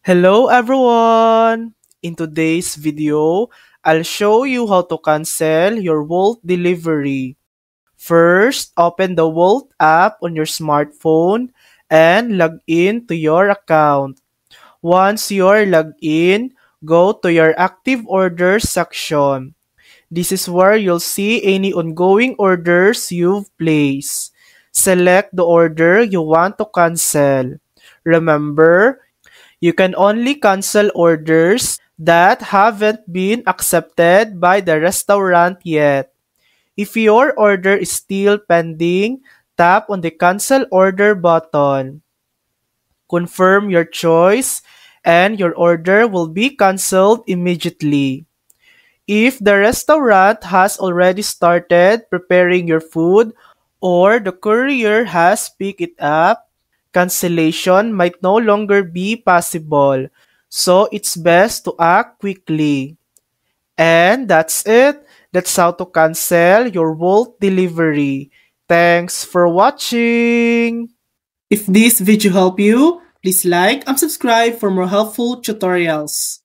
Hello everyone! In today's video, I'll show you how to cancel your Wolt delivery. First, open the Wolt app on your smartphone and log in to your account. Once you're logged in, go to your active orders section. This is where you'll see any ongoing orders you've placed. Select the order you want to cancel. Remember, you can only cancel orders that haven't been accepted by the restaurant yet. If your order is still pending, tap on the Cancel Order button. Confirm your choice, and your order will be canceled immediately. If the restaurant has already started preparing your food or the courier has picked it up, cancellation might no longer be possible. So it's best to act quickly. And that's it. That's how to cancel your Wolt delivery. Thanks for watching. If this video helped you, please like and subscribe for more helpful tutorials.